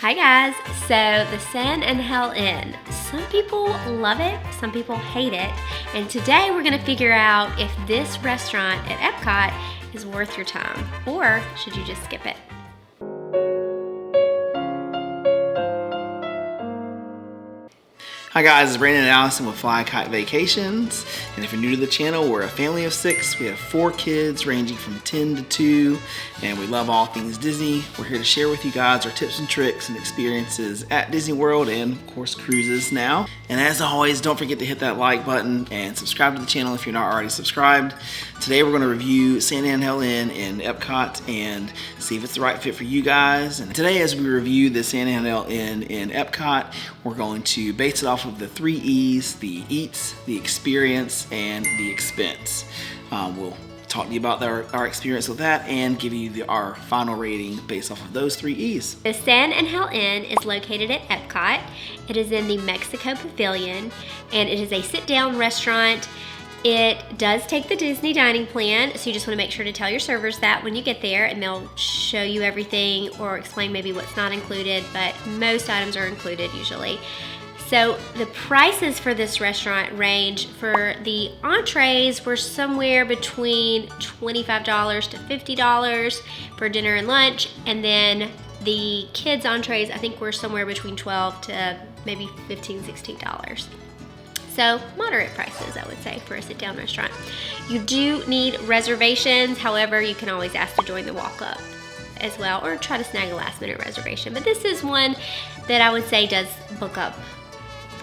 Hi guys, so the San Angel Inn. Some people love it, some people hate it, and today we're gonna figure out if this restaurant at Epcot is worth your time, or should you just skip it? Hi guys, it's Brandon and Allison with Fly Kite Vacations, and if you're new to the channel, we're a family of 6. We have 4 kids ranging from 10 to 2, and we love all things Disney. We're here to share with you guys our tips and tricks and experiences at Disney World and of course cruises now. And as always, don't forget to hit that like button and subscribe to the channel if you're not already subscribed. Today we're going to review San Angel Inn in Epcot and see if it's the right fit for you guys. And today as we review the San Angel Inn in Epcot, we're going to base it off of the 3 E's: the eats, the experience, and the expense. We'll talk to you about our experience with that and give you our final rating based off of those 3 E's. The San Angel Inn is located at Epcot. It is in the Mexico Pavilion, and it is a sit-down restaurant. It does take the Disney dining plan, so you just want to make sure to tell your servers that when you get there, and they'll show you everything or explain maybe what's not included, but most items are included usually. So the prices for this restaurant range. For the entrees, we're somewhere between $25 to $50 for dinner and lunch, and then the kids' entrees, I think we're somewhere between $12 to maybe $15, $16. So moderate prices, I would say, for a sit-down restaurant. You do need reservations. However, you can always ask to join the walk-up as well, or try to snag a last-minute reservation. But this is one that I would say does book up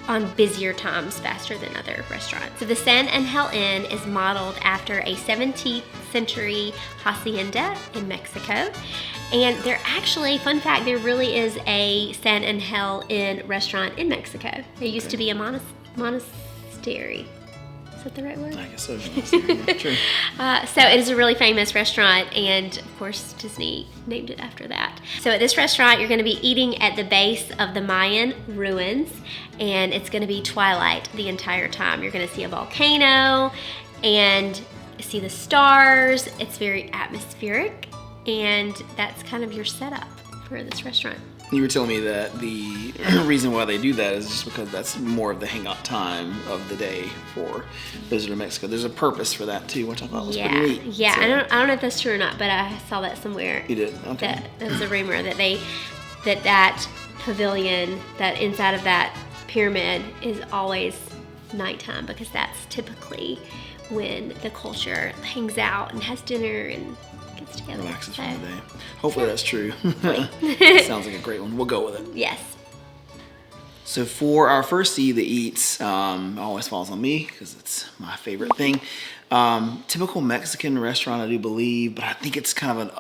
on busier times faster than other restaurants. So the San Angel Inn is modeled after a 17th century hacienda in Mexico. And there actually, fun fact, there really is a San Angel Inn restaurant in Mexico. There used to be a monastery. Is that the right word? I guess so. True. So it is a really famous restaurant, and of course Disney named it after that. So at this restaurant, you're going to be eating at the base of the Mayan ruins, and it's going to be twilight the entire time. You're going to see a volcano and see the stars. It's very atmospheric, and that's kind of your setup for this restaurant. You were telling me that the reason why they do that is just because that's more of the hangout time of the day for visitors to Mexico. There's a purpose for that too, which I thought was pretty neat. Yeah, So, I don't know if that's true or not, but I saw that somewhere. You did? Okay. That was a rumor that that pavilion, that inside of that pyramid is always nighttime, because that's typically when the culture hangs out and has dinner and gets together. Relaxes from the day. Hopefully that's true. Sounds like a great one. We'll go with it. Yes. So for our first C, the eats, always falls on me because it's my favorite thing. Typical Mexican restaurant, I do believe, but I think it's kind of an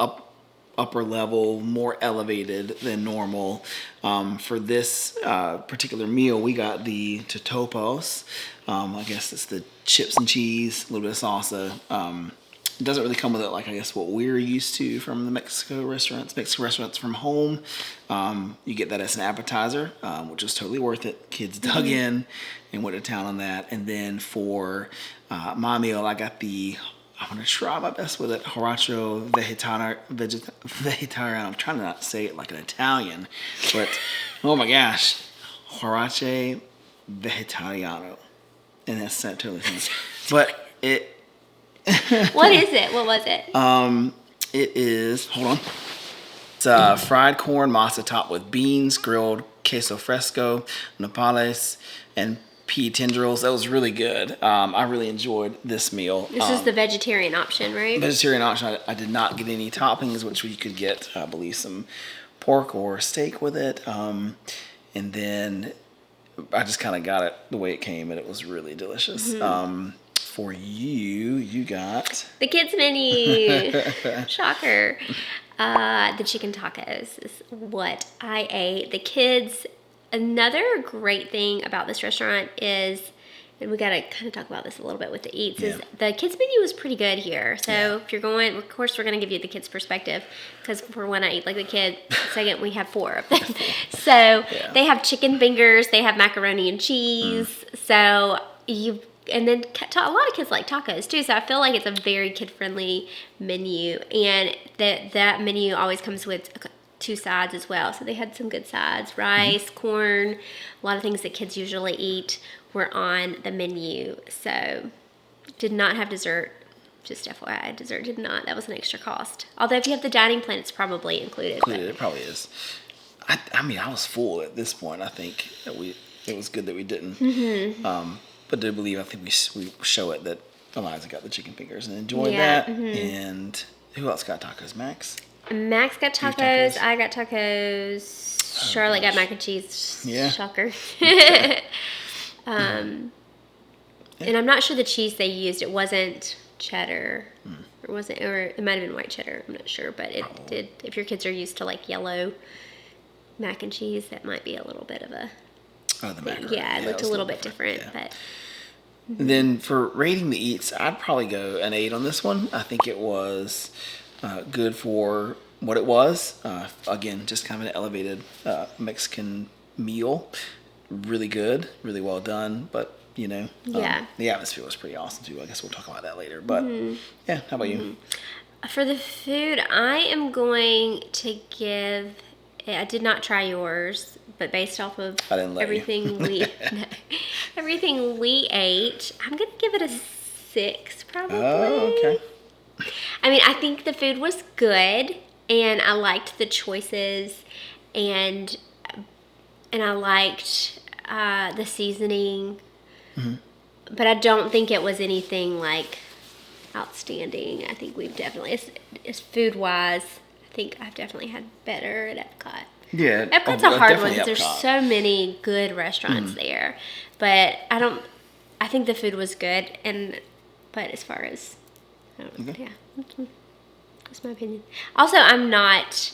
upper level, more elevated than normal. For this particular meal, we got the totopos. I guess it's the chips and cheese, a little bit of salsa. It doesn't really come with it like, I guess, what we're used to from the Mexican restaurants from home. You get that as an appetizer, which was totally worth it. Kids dug in and went to town on that. And then for my meal, I got I'm going to try my best with it, Horacio Vegetariano. I'm trying to not say it like an Italian, but oh my gosh, Horacio Vegetariano. And that's totally sense. But it... What is it? What was it? It is, hold on. It's fried corn masa topped with beans, grilled queso fresco, nopales, and pea tendrils. That was really good. I really enjoyed this meal. This is the vegetarian option, right? Vegetarian option. I did not get any toppings, which you could get, I believe, some pork or steak with it. And then I just kind of got it the way it came, and it was really delicious. For you got the kids menu. Shocker. The chicken tacos is what I ate. The kids, another great thing about this restaurant is, and we got to kind of talk about this a little bit with the eats, is the kids menu is pretty good here. So if you're going, of course we're going to give you the kids perspective, because for when I eat like the kid, second we have 4 of them. So they have chicken fingers, they have macaroni and cheese. So and then a lot of kids like tacos too, so I feel like it's a very kid-friendly menu, and that menu always comes with 2 sides as well. So they had some good sides. Rice, corn, a lot of things that kids usually eat were on the menu. So did not have dessert. Just FYI, dessert did not. That was an extra cost. Although if you have the dining plan, it's probably included. It probably is. I mean, I was full at this point. I think that it was good that we didn't. But I believe, I think we show it that Eliza got the chicken fingers and enjoyed that. And who else got tacos? Max? Max got tacos. I got tacos. Charlotte got mac and cheese. Yeah. Shocker. And I'm not sure the cheese they used. It wasn't cheddar. Or it might have been white cheddar. I'm not sure. But it did. If your kids are used to like yellow mac and cheese, that might be a little bit of a... Oh, the macaroni. Yeah, it looked a little bit different. Yeah. But then for rating the eats, I'd probably go an 8 on this one. I think it was good for what it was. Again, just kind of an elevated Mexican meal. Really good, really well done. But, you know, the atmosphere was pretty awesome too. I guess we'll talk about that later. But yeah, how about you? For the food, I am going to give... I did not try yours, but based off of everything we ate, I'm gonna give it a 6 probably. Oh, okay. I mean, I think the food was good, and I liked the choices, and I liked the seasoning, but I don't think it was anything like outstanding. I think we've definitely, as food wise, I think I've definitely had better at Epcot. Yeah. Epcot's a hard one because there's so many good restaurants there. But I think the food was good, but as far as, I don't know, that's my opinion. Also, I'm not...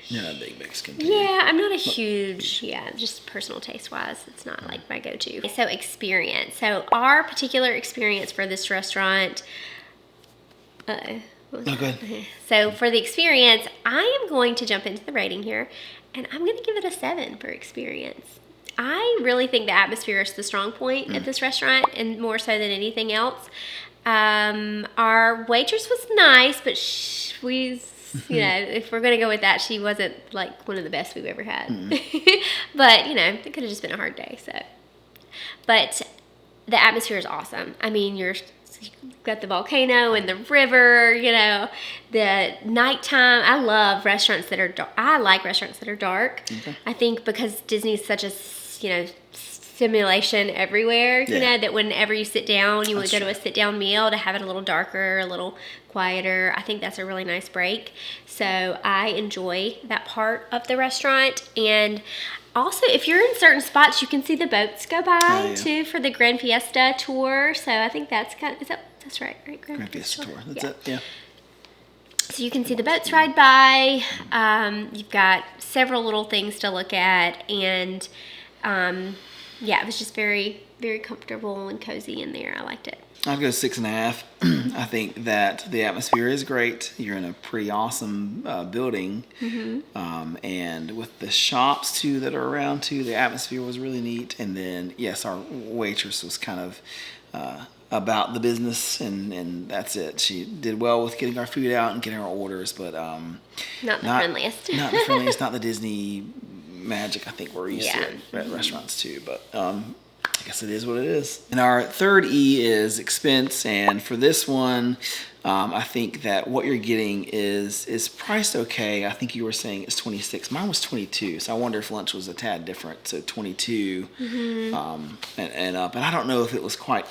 You're not a big Mexican. Yeah, I'm not a huge, just personal taste-wise, it's not like my go-to. So experience. So our particular experience for this restaurant... good. So for the experience, I am going to jump into the rating here, and I'm going to give it a 7 for experience. I really think the atmosphere is the strong point at this restaurant, and more so than anything else. Our waitress was nice, but if we're going to go with that, she wasn't like one of the best we've ever had. But, it could have just been a hard day. But the atmosphere is awesome. I mean, you've got the volcano and the river, the nighttime. I love restaurants that are dark. I like restaurants that are dark. Okay. I think because Disney's such a, stimulation everywhere, that whenever you sit down, you would go to a sit-down meal, to have it a little darker, a little quieter. I think that's a really nice break. So I enjoy that part of the restaurant. And also, if you're in certain spots, you can see the boats go by too for the Gran Fiesta Tour. So I think that's that's right? Gran Fiesta Tour. That's it. Yeah. So you can see the boats ride by. You've got several little things to look at, and it was just very, very comfortable and cozy in there. I liked it. I'd go 6.5. I think that the atmosphere is great. You're in a pretty awesome building. And with the shops, too, that are around, too, the atmosphere was really neat. And then, yes, our waitress was kind of about the business, and that's it. She did well with getting our food out and getting our orders, but not the friendliest. Not the friendliest, not the Disney magic I think we're used to at restaurants, too. But I guess it is what it is. And our third E is expense. And for this one, I think that what you're getting is priced okay. I think you were saying it's $26. Mine was $22. So I wonder if lunch was a tad different. So $22 and up. And I don't know if it was quite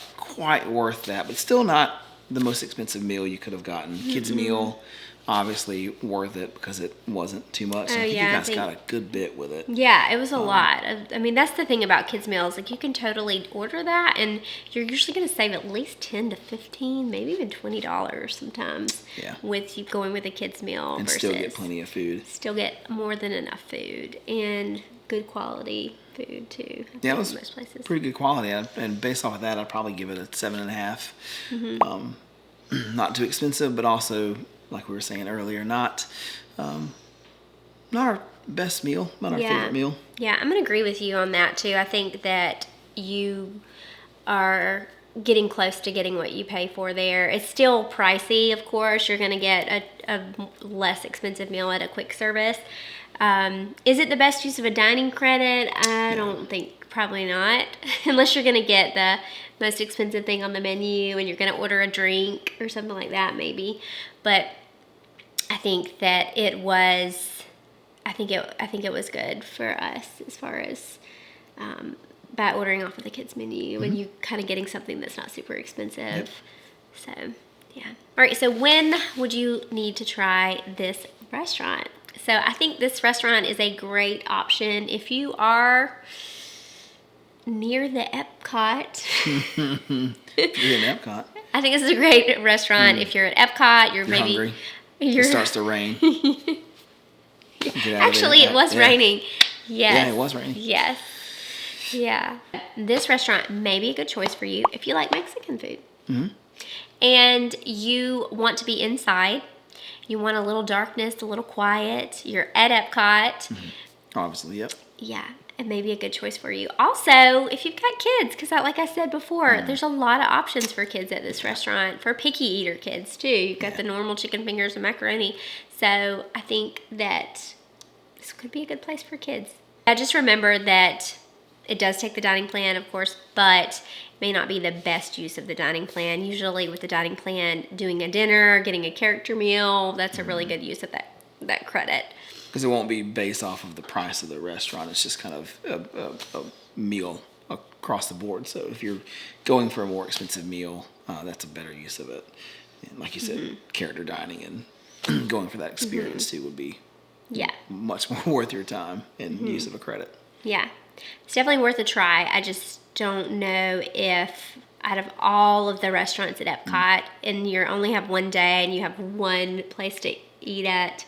worth that, but still not the most expensive meal you could have gotten. Kids meal, obviously worth it because it wasn't too much. I think you guys got a good bit with it. Yeah, it was a lot. I mean, that's the thing about kids meals. Like, you can totally order that, and you're usually going to save at least $10 to $15, maybe even $20 sometimes. Yeah. With you going with a kids meal and still get plenty of food. Still get more than enough food and good quality food too. Yeah, it was most places. Pretty good quality, and based off of that, I'd probably give it a 7.5. Not too expensive, but also, like we were saying earlier, not our best meal, not our favorite meal. Yeah, I'm going to agree with you on that too. I think that you are getting close to getting what you pay for there. It's still pricey, of course. You're going to get a less expensive meal at a quick service. Is it the best use of a dining credit? I don't think, probably not. Unless you're going to get the most expensive thing on the menu and you're going to order a drink or something like that, maybe. But I think that it was, I think it was good for us as far as by ordering off of the kids menu and you kind of getting something that's not super expensive. So yeah. All right, so when would you need to try this restaurant? So I think this restaurant is a great option if you are near the Epcot. If you're in Epcot. I think this is a great restaurant. If you're at Epcot, you're maybe hungry. It starts to rain. Actually, it was raining. Yes. Yeah, it was raining. Yes. Yeah. This restaurant may be a good choice for you if you like Mexican food. And you want to be inside. You want a little darkness, a little quiet. You're at Epcot. Obviously, yep. Yeah, it may be a good choice for you. Also, if you've got kids, because like I said before, there's a lot of options for kids at this restaurant, for picky eater kids too. You've got the normal chicken fingers and macaroni. So I think that this could be a good place for kids. Now just remember that it does take the dining plan, of course, but it may not be the best use of the dining plan. Usually with the dining plan, doing a dinner, getting a character meal, that's a really good use of that credit. Because it won't be based off of the price of the restaurant. It's just kind of a meal across the board. So if you're going for a more expensive meal, that's a better use of it. And like you said, character dining and going for that experience too would be much more worth your time and use of a credit. Yeah, it's definitely worth a try. I just don't know if out of all of the restaurants at Epcot and you only have one day and you have one place to eat at,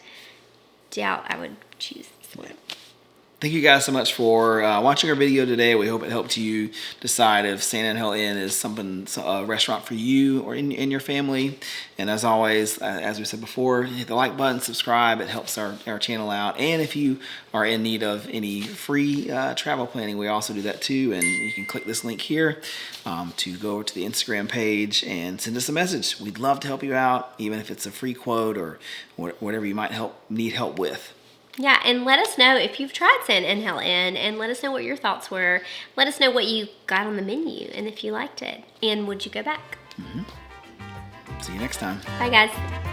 doubt I would choose this one. Thank you guys so much for watching our video today. We hope it helped you decide if San Angel Inn is a restaurant for you or in your family. And as always, as we said before, hit the like button, subscribe. It helps our channel out. And if you are in need of any free travel planning, we also do that too. And you can click this link here to go over to the Instagram page and send us a message. We'd love to help you out, even if it's a free quote or whatever you might need help with. Yeah, and let us know if you've tried San Angel Inn, and let us know what your thoughts were. Let us know what you got on the menu and if you liked it. And would you go back? See you next time. Bye, guys.